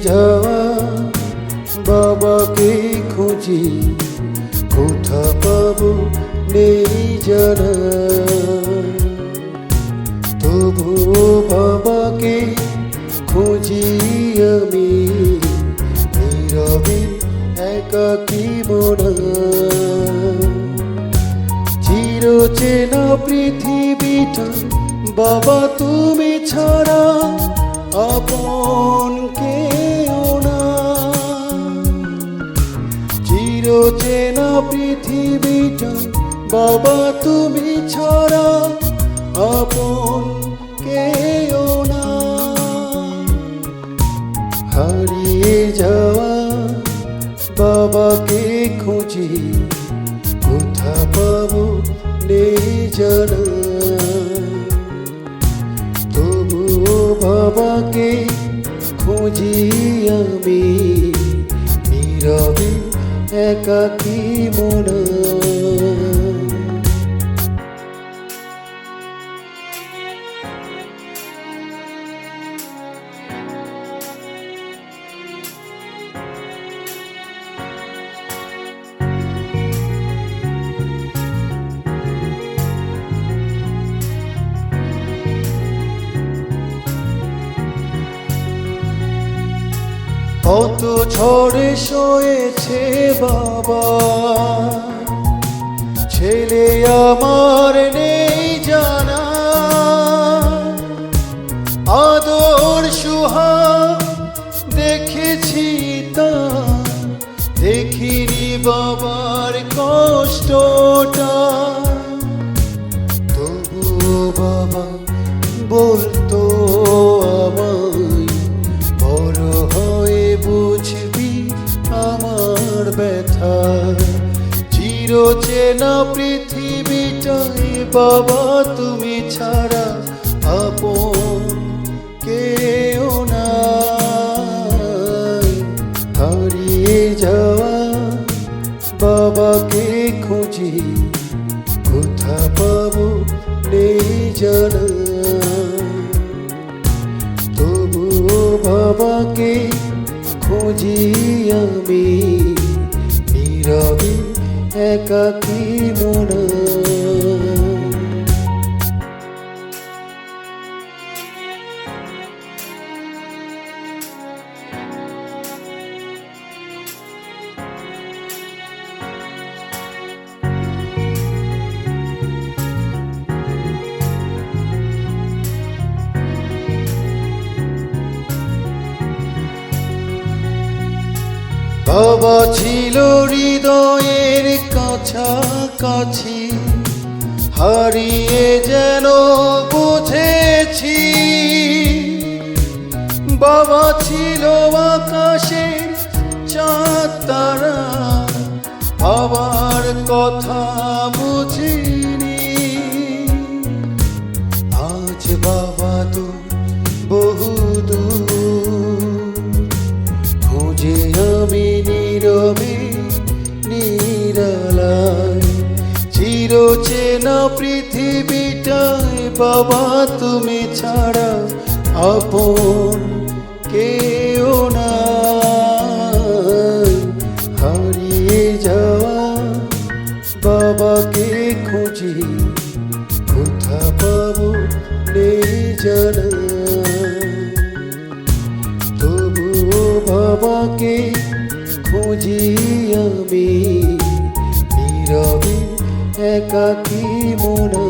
যাওয়া বাবাকে খুঁজি, কোথা পাবো নেই জানা। তবুও বাবাকে খুঁজি আমি, নীরবে একাকী মনা। চিরচেনা পৃথিবীটা বাবা তুমি ছাড়া আপন কেউ না। চিরচেনা পৃথিবীটা বাবা তুমি ছাড়া আপন কেউ না। হারিয়ে যাওয়া বাবাকে খুঁজি, কোথা পাবো নেই জানা। তবুও বাবাকে খুঁজি আমি, নীরবে একাকী মনা। কত ঝড়ে সয়েছে বাবা, ছেলে আমার নেই জানা। আদর সুহাগ দেখেছি তা, দেখিনি বাবার কষ্টটা। তবুও বাবা বলতো আমায়, বড় হয়ে বুঝবি আমার ব্যথা। চিরচেনা পৃথিবীটাই বাবা তুমি ছাড়া আপন কেউ নাই। হারিয়ে যাওয়া বাবাকে খুঁজি, কোথা পাবো নেই জানা। তবুও বাবাকে খুঁজি আমি, নীরবে একাকী মনা। বাবা ছিল হৃদয়ের কাছাকাছি, হারিয়ে যেন বুঝেছি। বাবা ছিল আকাশের চাঁদ তারা, বাবার কথা বুঝিনি। আজ বাবা তো বহুদূর, খুঁজে আমি নীরবে নিরালায়। চিরচেনা পৃথিবীটায় বাবা তুমি ছাড়া আপন কেউ নাই। হারিয়ে যাওয়া বাবাকে খুঁজি, কোথা পাবো নেই জানা। বাবাকে খুঁজি আমি, নীরবে একাকী মনা।